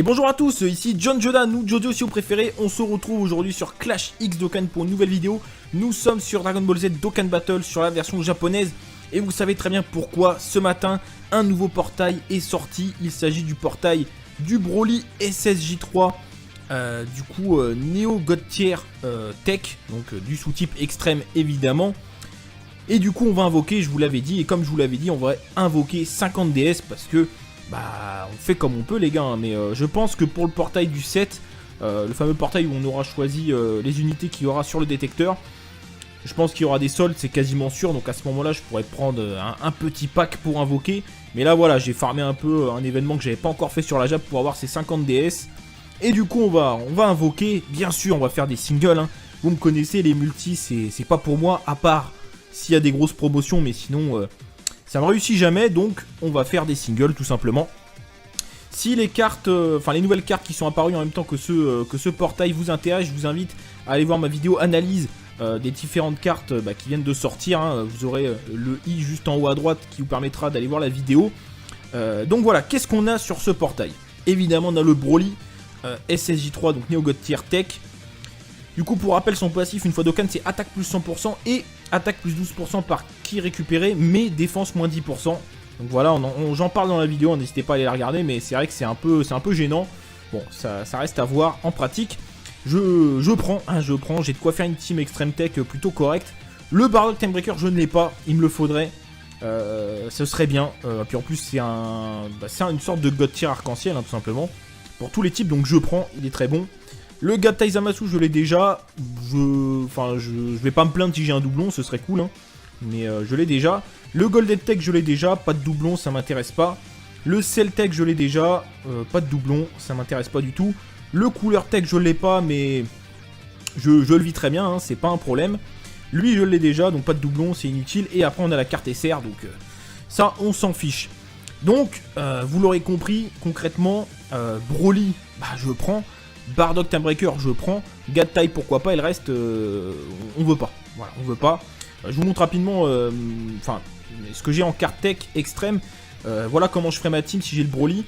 Et bonjour à tous, ici John Jordan ou Jojo si vous préférez. On se retrouve aujourd'hui sur Clash X Dokkan pour une nouvelle vidéo. Nous sommes sur Dragon Ball Z Dokkan Battle sur la version japonaise. Et vous savez très bien pourquoi ce matin un nouveau portail est sorti. Il s'agit du portail du Broly SSJ3. Du coup Neo God Tier Tech, donc du sous-type extrême évidemment. Et du coup on va invoquer, je vous l'avais dit, et comme je vous l'avais dit, on va invoquer 50 DS parce que bah on fait comme on peut les gars, hein, mais je pense que pour le portail du 7, le fameux portail où on aura choisi les unités qu'il y aura sur le détecteur, je pense qu'il y aura des soldes, c'est quasiment sûr, donc à ce moment là je pourrais prendre un petit pack pour invoquer. Mais là voilà, j'ai farmé un peu un événement que j'avais pas encore fait sur la Jap pour avoir ces 50 DS. Et du coup on va invoquer, bien sûr on va faire des singles, hein. Vous me connaissez, les multis c'est pas pour moi, à part s'il y a des grosses promotions, mais sinon ça me réussit jamais, donc on va faire des singles tout simplement. Si les cartes, les nouvelles cartes qui sont apparues en même temps que ce portail vous intéressent, je vous invite à aller voir ma vidéo analyse des différentes cartes qui viennent de sortir, hein. Vous aurez le i juste en haut à droite qui vous permettra d'aller voir la vidéo. Donc voilà, qu'est-ce qu'on a sur ce portail? Évidemment on a le Broly SSJ3, donc Neo God Tier Tech. Du coup pour rappel son passif une fois Dokkan c'est attaque plus 100% et attaque plus 12% par ki récupéré, mais défense moins 10%. Donc voilà, j'en parle dans la vidéo, n'hésitez pas à aller la regarder, mais c'est vrai que c'est un peu gênant. Bon, ça reste à voir en pratique. Je prends, j'ai de quoi faire une team Extreme Tech plutôt correcte. Le Bardock Timebreaker, je ne l'ai pas, il me le faudrait. Ce serait bien. Puis en plus, c'est une sorte de God Tier arc-en-ciel, hein, tout simplement. Pour tous les types, donc je prends, il est très bon. Le Gattai Zamasu, je l'ai déjà. Je vais pas me plaindre si j'ai un doublon, ce serait cool, hein. Mais je l'ai déjà. Le Golden Tech, je l'ai déjà. Pas de doublon, ça m'intéresse pas. Le Cell Tech, je l'ai déjà. Pas de doublon, ça m'intéresse pas du tout. Le Couleur Tech, je l'ai pas, mais je le vis très bien, hein, c'est pas un problème. Lui, je l'ai déjà, donc pas de doublon, c'est inutile. Et après, on a la carte SR, donc ça, on s'en fiche. Donc, vous l'aurez compris, concrètement, Broly, je prends. Bardock Timebreaker, je prends. Gattai, pourquoi pas, et le reste, on veut pas. Voilà, on veut pas. Je vous montre rapidement ce que j'ai en carte tech extrême. Voilà comment je ferai ma team si j'ai le Broly.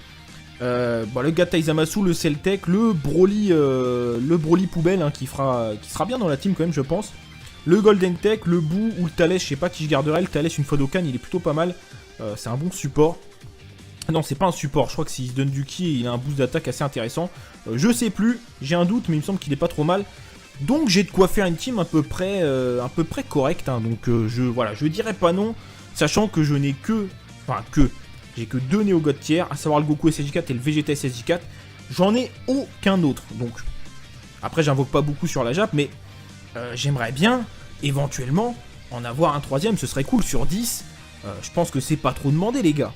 Le Gattai Zamasu, le Cell Tech, le Broly poubelle, hein, qui sera bien dans la team quand même, je pense. Le Golden Tech, le Boo ou le Thales, je sais pas qui je garderai. Le Thales, une fois Dokkan, il est plutôt pas mal. C'est un bon support. Non, c'est pas un support, je crois que s'il se donne du ki, il a un boost d'attaque assez intéressant. Je sais plus, j'ai un doute, mais il me semble qu'il est pas trop mal. Donc j'ai de quoi faire une team à peu près correcte, hein. Donc je dirais pas non, sachant que je n'ai j'ai que deux Neo God Tier, à savoir le Goku SSJ4 et le Vegeta SSJ4. J'en ai aucun autre, donc après j'invoque pas beaucoup sur la Jap, mais j'aimerais bien, éventuellement, en avoir un troisième, ce serait cool sur 10. Je pense que c'est pas trop demandé les gars.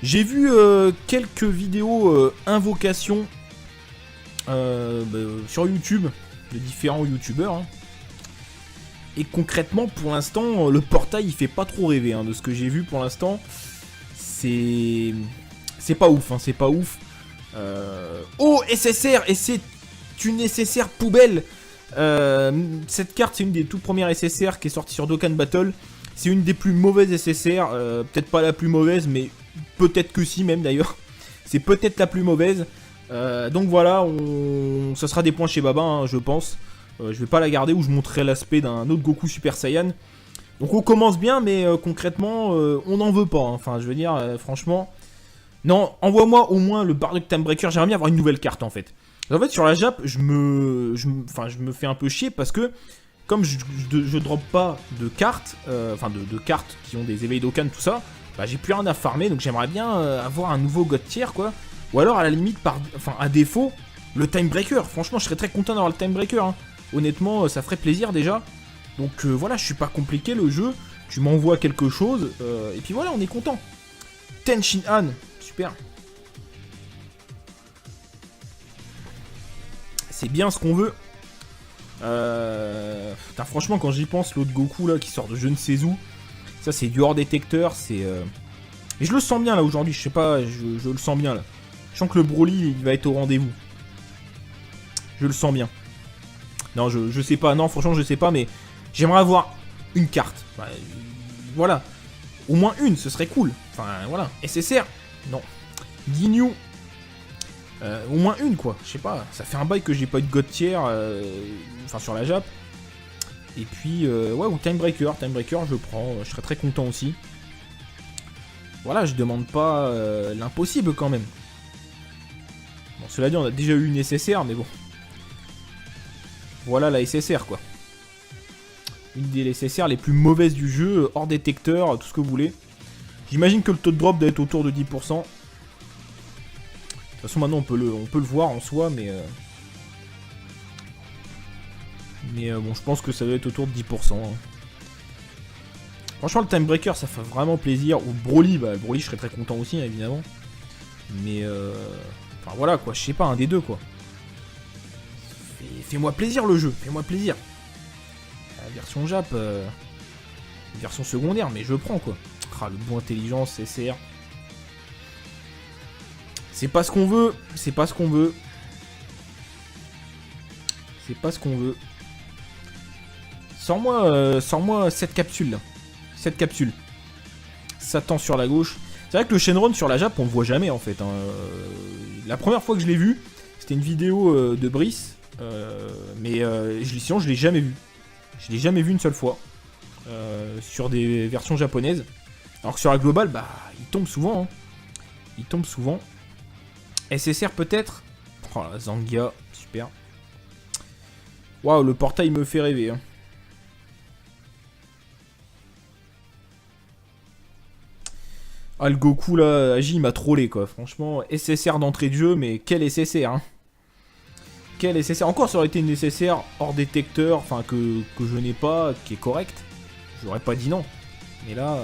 J'ai vu quelques vidéos invocations sur YouTube, de différents youtubeurs, hein. Et concrètement pour l'instant le portail il fait pas trop rêver, hein, de ce que j'ai vu pour l'instant. C'est pas ouf, hein, c'est pas ouf. Oh SSR, et c'est une SSR poubelle. Cette carte c'est une des toutes premières SSR qui est sortie sur Dokkan Battle. C'est une des plus mauvaises SSR, peut-être pas la plus mauvaise, mais peut-être que si même d'ailleurs. C'est peut-être la plus mauvaise. Donc voilà, ça sera des points chez Baba, hein, je pense. Je vais pas la garder, ou je montrerai l'aspect d'un autre Goku Super Saiyan. Donc on commence bien, mais concrètement, on n'en veut pas, hein. Enfin, je veux dire, franchement... Non, envoie-moi au moins le Bardock Timebreaker, j'aimerais bien avoir une nouvelle carte, en fait. En fait, sur la Jap, je me fais un peu chier, parce que, comme je drop pas de cartes, de cartes qui ont des éveils Dokkan, tout ça, j'ai plus rien à farmer, donc j'aimerais bien avoir un nouveau God Tier, quoi. Ou alors, à la limite, à défaut, le Timebreaker. Franchement, je serais très content d'avoir le Timebreaker, hein. Honnêtement, ça ferait plaisir déjà. Donc voilà, je suis pas compliqué le jeu. Tu m'envoies quelque chose, et puis voilà, on est content. Ten Shin Han, super. C'est bien ce qu'on veut. Putain, franchement, quand j'y pense, l'autre Goku là qui sort de je ne sais où, ça c'est du hors détecteur, c'est. Et je le sens bien là aujourd'hui, je sais pas, je le sens bien là. Je sens que le Broly il va être au rendez-vous. Je le sens bien. Non, je sais pas, non, franchement, je sais pas, mais j'aimerais avoir une carte. Voilà. Au moins une, ce serait cool. Enfin, voilà. SSR, non. Ginyu. Au moins une quoi, je sais pas, ça fait un bail que j'ai pas eu de God tier, enfin sur la Jap. Et puis, ouais, ou Timebreaker, je prends, je serais très content aussi. Voilà, je demande pas l'impossible quand même. Bon, cela dit, on a déjà eu une SSR, mais bon. Voilà la SSR quoi. Une des SSR les plus mauvaises du jeu, hors détecteur, tout ce que vous voulez. J'imagine que le taux de drop doit être autour de 10%. De toute façon, maintenant, on peut le voir en soi, mais bon, je pense que ça doit être autour de 10%. Hein. Franchement, le Timebreaker, ça fait vraiment plaisir. Ou Broly, bah, Broly, je serais très content aussi, hein, évidemment. Mais, enfin, voilà, quoi, je sais pas, un des deux, quoi. Fais-moi plaisir, le jeu, fais-moi plaisir. La version Jap, version secondaire, mais je prends, quoi. Ah, le bon intelligence, SSR. C'est pas ce qu'on veut, c'est pas ce qu'on veut. C'est pas ce qu'on veut. Sors-moi cette capsule là. Cette capsule. Satan sur la gauche. C'est vrai que le Shenron sur la Jap, on le voit jamais en fait. Hein. La première fois que je l'ai vu, c'était une vidéo de Brice. Mais sinon, je l'ai jamais vu. Je l'ai jamais vu une seule fois. Sur des versions japonaises. Alors que sur la globale, bah, il tombe souvent. Hein. Il tombe souvent. SSR peut-être. Oh la Zangia, super. Waouh, le portail me fait rêver. Hein. Ah, le Goku là, Agi il m'a trollé quoi. Franchement, SSR d'entrée de jeu, mais quel SSR hein. Quel SSR. Encore, ça aurait été une SSR hors détecteur, enfin que je n'ai pas, qui est correcte. J'aurais pas dit non. Mais là.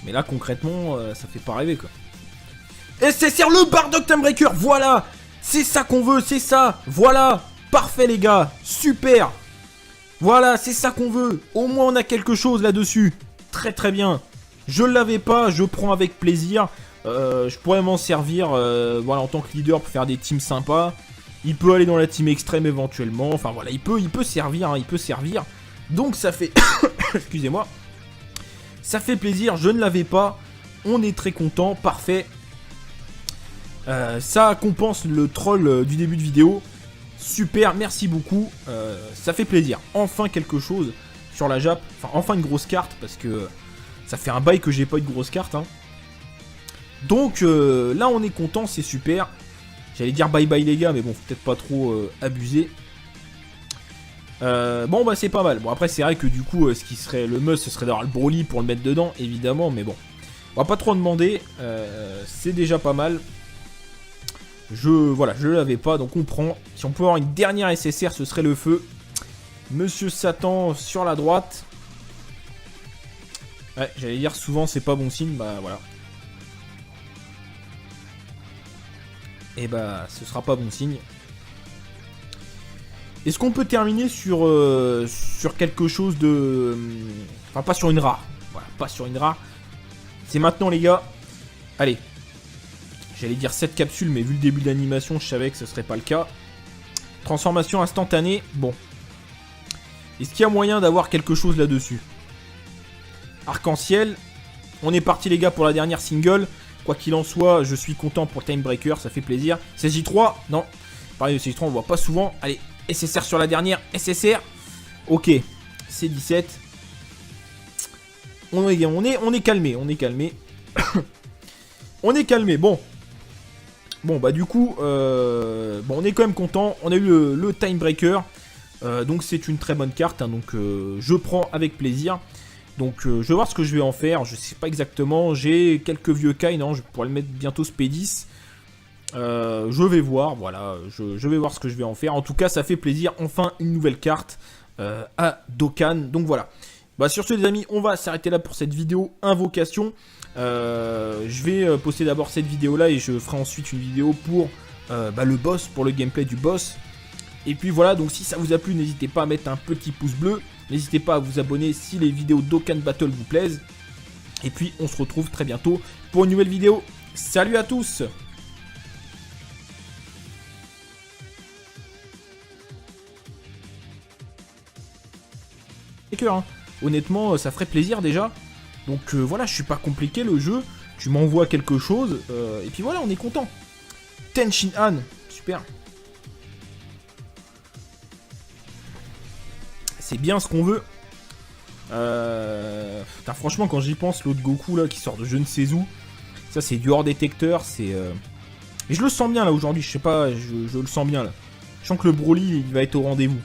Mais là, concrètement, ça fait pas rêver, quoi. SSR, le Bardock Timebreaker, voilà. C'est ça qu'on veut, c'est ça. Voilà. Parfait, les gars. Super. Voilà, c'est ça qu'on veut. Au moins, on a quelque chose là-dessus. Très, très bien. Je l'avais pas, je prends avec plaisir. Je pourrais m'en servir voilà, en tant que leader pour faire des teams sympas. Il peut aller dans la team extrême éventuellement. Enfin, voilà, il peut servir, hein, il peut servir. Donc, ça fait... Excusez-moi. Ça fait plaisir, je ne l'avais pas. On est très content, parfait. Ça compense le troll du début de vidéo. Super, merci beaucoup. Ça fait plaisir. Enfin quelque chose sur la Jap. Enfin, enfin une grosse carte, parce que ça fait un bail que j'ai pas eu de grosse carte. Hein. Donc là, on est content, c'est super. J'allais dire bye bye les gars, mais bon, faut peut-être pas trop abuser. Bon bah c'est pas mal. Bon après c'est vrai que du coup ce qui serait le must ce serait d'avoir le Broly pour le mettre dedans évidemment, mais bon. On va pas trop en demander, c'est déjà pas mal. Voilà, je l'avais pas donc on prend. Si on peut avoir une dernière SSR ce serait le feu. Monsieur Satan sur la droite. Ouais j'allais dire souvent c'est pas bon signe, bah voilà. Et bah ce sera pas bon signe. Est-ce qu'on peut terminer sur quelque chose de... Enfin, pas sur une rare. Voilà, pas sur une rare. C'est maintenant, les gars. Allez. J'allais dire 7 capsules, mais vu le début de l'animation, je savais que ce serait pas le cas. Transformation instantanée. Bon. Est-ce qu'il y a moyen d'avoir quelque chose là-dessus? Arc-en-ciel. On est parti, les gars, pour la dernière single. Quoi qu'il en soit, je suis content pour Timebreaker, ça fait plaisir. CJ3, non. Pareil, le CJ3, on le voit pas souvent. Allez. SSR sur la dernière, SSR. Ok, C17. On est calmé, on est calmé. On est calmé, bon. Bon, bah du coup, bon, on est quand même content. On a eu le Timebreaker. Donc c'est une très bonne carte, hein, donc je prends avec plaisir. Donc je vais voir ce que je vais en faire, je sais pas exactement. J'ai quelques vieux Kai, non, je pourrais le mettre bientôt Spé10. Je vais voir, voilà, je vais voir ce que je vais en faire. En tout cas, ça fait plaisir, enfin une nouvelle carte à Dokkan. Donc voilà. Bah, sur ce, les amis, on va s'arrêter là pour cette vidéo invocation. Je vais poster d'abord cette vidéo là et je ferai ensuite une vidéo pour le boss, pour le gameplay du boss. Et puis voilà, donc si ça vous a plu, n'hésitez pas à mettre un petit pouce bleu. N'hésitez pas à vous abonner si les vidéos Dokkan Battle vous plaisent. Et puis on se retrouve très bientôt pour une nouvelle vidéo. Salut à tous! Hein. Honnêtement, ça ferait plaisir déjà. Donc voilà, je suis pas compliqué le jeu. tu m'envoies quelque chose, et puis voilà, on est content. Ten Shin Han, super. C'est bien ce qu'on veut. Putain, franchement, quand j'y pense, l'autre Goku là qui sort de je ne sais où, ça c'est du hors détecteur, c'est... Et je le sens bien là aujourd'hui, je sais pas, je le sens bien là. Je sens que le Broly il va être au rendez-vous.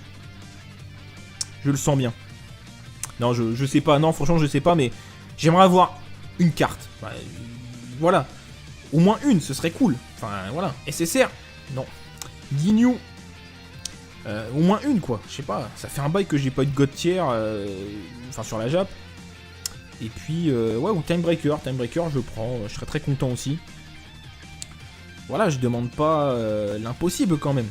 Je le sens bien. Non, je sais pas, non, franchement, je sais pas, mais j'aimerais avoir une carte. Enfin, voilà. Au moins une, ce serait cool. Enfin, voilà. SSR, non. Ginyu, au moins une, quoi. Je sais pas, ça fait un bail que j'ai pas eu de God tier, enfin, sur la Jap. Et puis, ouais, ou Time Breaker, je prends, je serais très content aussi. Voilà, je demande pas l'impossible quand même.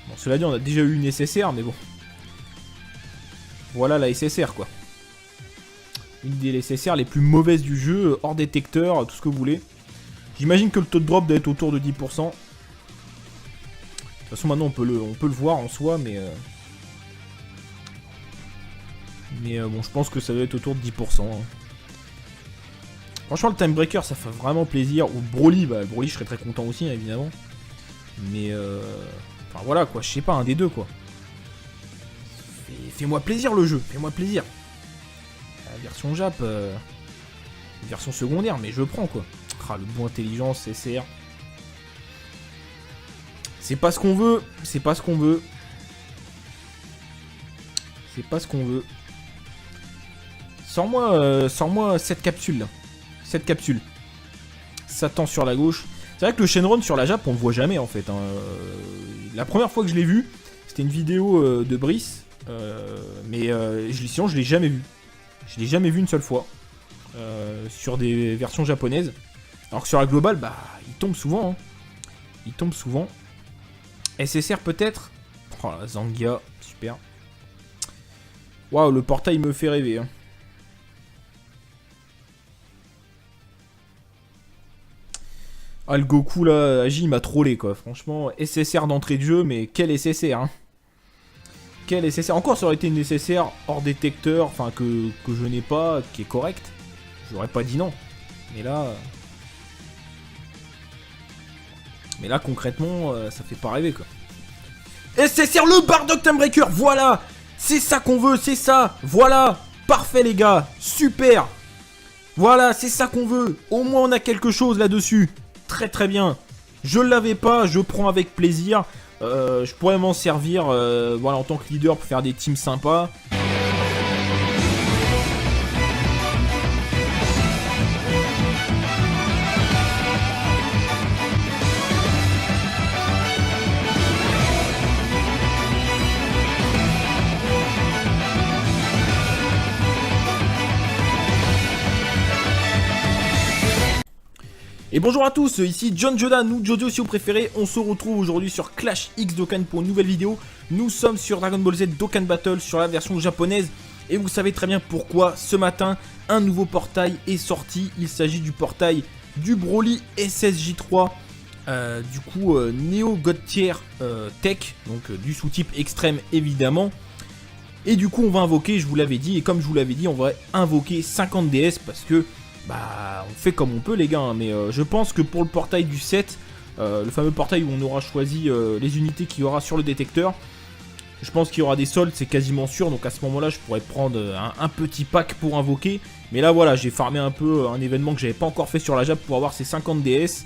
Bon, cela dit, on a déjà eu une SSR, mais bon. Voilà la SSR, quoi. Une des SSR les plus mauvaises du jeu, hors détecteur, tout ce que vous voulez. J'imagine que le taux de drop doit être autour de 10%. De toute façon, maintenant, on peut le voir en soi, mais... bon, je pense que ça doit être autour de 10%. Hein. Franchement, le Time Breaker, ça fait vraiment plaisir. Ou Broly, bah, Broly, je serais très content aussi, hein, évidemment. Mais, enfin, voilà, quoi, je sais pas, un des deux, quoi. Fais-moi plaisir, le jeu, fais-moi plaisir. La version Jap, version secondaire, mais je prends, quoi. Ah, le bout intelligence, SR. C'est pas ce qu'on veut, c'est pas ce qu'on veut. C'est pas ce qu'on veut. Sors-moi cette capsule, là. Cette capsule. Satan sur la gauche. C'est vrai que le Shenron sur la Jap, on le voit jamais, en fait. Hein. La première fois que je l'ai vu, c'était une vidéo de Brice. Sinon, je l'ai jamais vu. Je l'ai jamais vu une seule fois. Sur des versions japonaises. Alors que sur la globale, bah, il tombe souvent. Hein. Il tombe souvent. SSR peut-être. Oh la Zangia, super. Waouh, le portail me fait rêver. Hein. Ah, le Goku là, Agi, il m'a trollé quoi. Franchement, SSR d'entrée de jeu, mais quel SSR, hein. Quel SSR. Encore, ça aurait été une SSR hors détecteur, enfin que je n'ai pas, qui est correcte. J'aurais pas dit non. Mais là, concrètement, ça fait pas rêver quoi. SSR, le Bardock Time Breaker, voilà. C'est ça qu'on veut, c'est ça. Voilà, parfait les gars, super. Voilà, c'est ça qu'on veut. Au moins, on a quelque chose là-dessus. Très très bien. Je l'avais pas, je prends avec plaisir. Je pourrais m'en servir voilà, en tant que leader pour faire des teams sympas. Et bonjour à tous, ici John Jordan ou Jojo si vous préférez. On se retrouve aujourd'hui sur Clash X Dokkan pour une nouvelle vidéo. Nous sommes sur Dragon Ball Z Dokkan Battle sur la version japonaise. Et vous savez très bien pourquoi ce matin un nouveau portail est sorti. Il s'agit du portail du Broly SSJ3. Du coup Neo God Tier Tech, donc du sous-type extrême évidemment. Et du coup on va invoquer, je vous l'avais dit, et comme je vous l'avais dit, on va invoquer 50 DS parce que bah on fait comme on peut les gars, hein, mais je pense que pour le portail du 7, le fameux portail où on aura choisi les unités qu'il y aura sur le détecteur, je pense qu'il y aura des soldes, c'est quasiment sûr, donc à ce moment là je pourrais prendre un petit pack pour invoquer, mais là voilà, j'ai farmé un peu un événement que j'avais pas encore fait sur la Jap pour avoir ces 50 DS,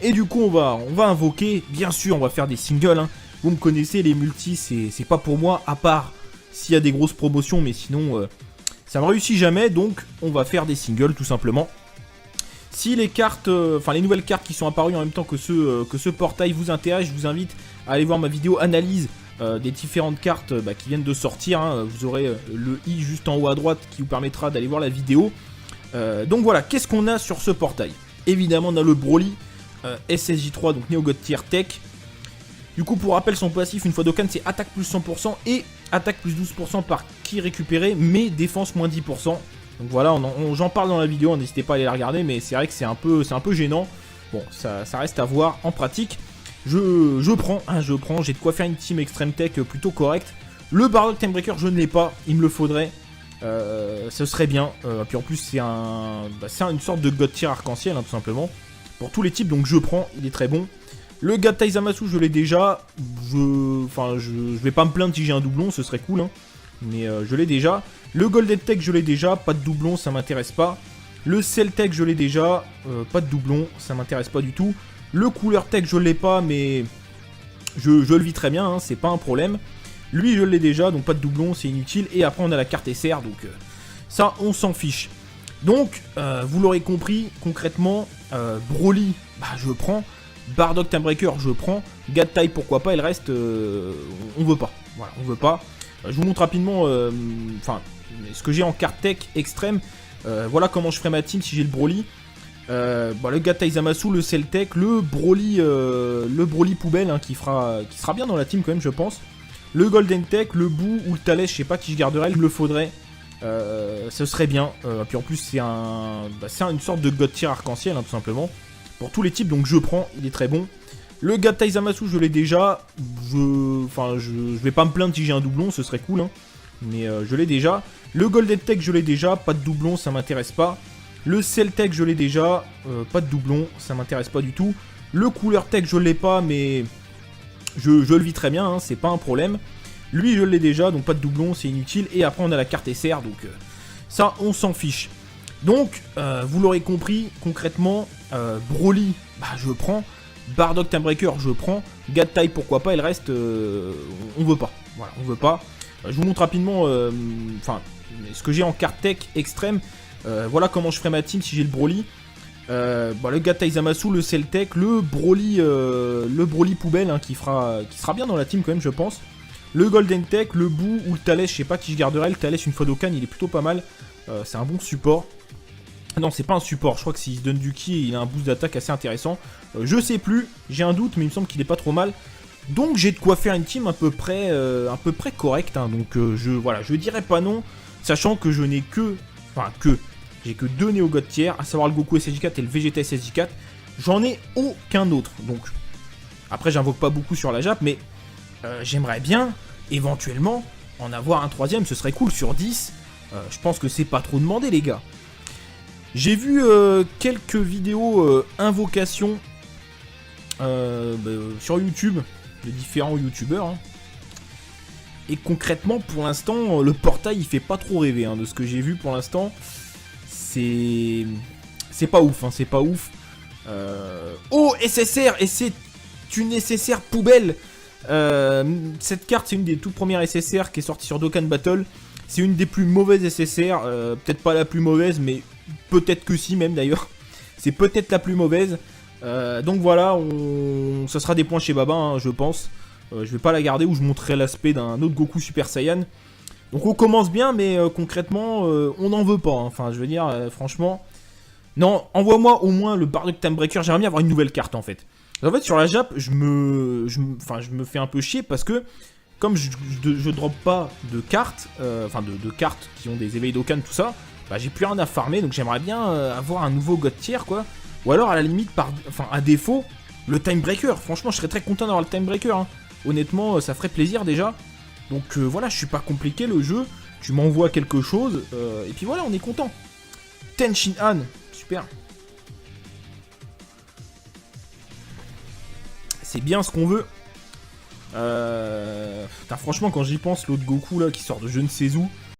et du coup on va invoquer, bien sûr on va faire des singles, hein. Vous me connaissez, les multis c'est pas pour moi, à part s'il y a des grosses promotions, mais sinon... ça me réussit jamais, donc on va faire des singles tout simplement. Si les cartes, enfin les nouvelles cartes qui sont apparues en même temps que ce portail vous intéressent, je vous invite à aller voir ma vidéo analyse des différentes cartes qui viennent de sortir. Hein. Vous aurez le i juste en haut à droite qui vous permettra d'aller voir la vidéo. Donc voilà, qu'est-ce qu'on a sur ce portail? Évidemment on a le Broly SSJ3, donc Neo God Tier Tech. Du coup, pour rappel, son passif, une fois Dokkan, c'est attaque plus 100% et attaque plus 12% par ki récupéré, mais défense moins 10%. Donc voilà, j'en parle dans la vidéo, n'hésitez pas à aller la regarder, mais c'est vrai que c'est un peu gênant. Bon, ça reste à voir en pratique. Je prends, j'ai de quoi faire une team Extreme Tech plutôt correcte. Le Bardock Time Breaker, je ne l'ai pas, il me le faudrait. Ce serait bien. Puis en plus c'est une sorte de god tier arc-en-ciel hein, tout simplement. Pour tous les types, donc je prends, il est très bon. Le Gattai Zamasu je l'ai déjà. Je vais pas me plaindre si j'ai un doublon, ce serait cool hein. Mais je l'ai déjà. Le Golden Tech je l'ai déjà, pas de doublon, ça m'intéresse pas. Le Cell Tech je l'ai déjà, pas de doublon, ça m'intéresse pas du tout. Le Couleur Tech je l'ai pas, mais je le vis très bien, hein, c'est pas un problème. Lui je l'ai déjà, donc pas de doublon, c'est inutile. Et après on a la carte SR, donc ça on s'en fiche. Donc vous l'aurez compris, concrètement, Broly, bah je prends. Bardock Timebreaker je prends. Gattai pourquoi pas, et le reste on veut pas. Voilà, on veut pas. Je vous montre rapidement ce que j'ai en carte tech extrême. Voilà comment je ferai ma team si j'ai le Broly. Le Gattai Zamasu, le Cell Tech, le Broly poubelle hein, qui sera bien dans la team quand même je pense. Le Golden Tech, le Boo ou le Thales, je sais pas qui je garderai, il me le faudrait. Ce serait bien. Puis en plus c'est une sorte de god tier arc-en-ciel hein, tout simplement. Pour tous les types, donc je prends, il est très bon. Le Gattai Zamasu je l'ai déjà. Je vais pas me plaindre si j'ai un doublon, ce serait cool hein. Mais je l'ai déjà. Le Golden Tech je l'ai déjà, pas de doublon, ça m'intéresse pas. Le Cell Tech je l'ai déjà, pas de doublon, ça m'intéresse pas du tout. Le Couleur Tech je l'ai pas, mais je le vis très bien, hein, c'est pas un problème. Lui je l'ai déjà, donc pas de doublon, c'est inutile. Et après on a la carte SR, donc ça on s'en fiche. Donc vous l'aurez compris, concrètement, Broly, bah je prends. Bardock Timebreaker je prends. Gattai pourquoi pas, et le reste on veut pas. Voilà, on veut pas. Je vous montre rapidement ce que j'ai en carte tech extrême. Voilà comment je ferai ma team si j'ai le Broly. Le Gattai Zamasu, le Cell Tech, le Broly poubelle hein, qui sera bien dans la team quand même je pense. Le Golden Tech, le Boo ou le Thales, je sais pas qui je garderai. Le Thales une fois Dokkan il est plutôt pas mal. C'est un bon support. Non c'est pas un support, je crois que s'il se donne du ki il a un boost d'attaque assez intéressant. Je sais plus, j'ai un doute mais il me semble qu'il est pas trop mal. Donc j'ai de quoi faire une team à peu près correcte hein. Donc je dirais pas non, sachant que je n'ai j'ai que 2 Neo God tiers, à savoir le Goku SSJ4 et le Vegeta SSJ4. J'en ai aucun autre. Donc après j'invoque pas beaucoup sur la Jap, mais j'aimerais bien éventuellement en avoir un troisième, ce serait cool sur 10. Je pense que c'est pas trop demandé les gars. J'ai vu quelques vidéos invocations sur YouTube de différents youtubeurs hein. Et concrètement pour l'instant le portail il fait pas trop rêver hein, de ce que j'ai vu pour l'instant. C'est pas ouf hein, c'est pas ouf. Oh SSR, et c'est une SSR poubelle. Cette carte c'est une des toutes premières SSR qui est sortie sur Dokkan Battle. C'est une des plus mauvaises SSR, peut-être pas la plus mauvaise mais peut-être que si même d'ailleurs. C'est peut-être la plus mauvaise. Donc voilà, ça sera des points chez Baba, hein, je pense. Je vais pas la garder, ou je montrerai l'aspect d'un autre Goku Super Saiyan. Donc on commence bien, mais concrètement, on n'en veut pas. Hein. Enfin, je veux dire, franchement... Non, envoie-moi au moins le Bardock Timebreaker. J'aimerais bien avoir une nouvelle carte, en fait. En fait, sur la Jap, je me fais un peu chier, parce que, comme je drop pas de cartes, de cartes qui ont des éveils Dokkan, tout ça, bah j'ai plus rien à farmer, donc j'aimerais bien avoir un nouveau God tier, quoi. Ou alors à la limite, à défaut, le Timebreaker. Franchement, je serais très content d'avoir le Timebreaker. Hein. Honnêtement, ça ferait plaisir déjà. Donc voilà, je suis pas compliqué le jeu. Tu m'envoies quelque chose. Et puis voilà, on est content. Ten Shin Han. Super. C'est bien ce qu'on veut. Franchement, quand j'y pense, l'autre Goku là qui sort de je ne sais où.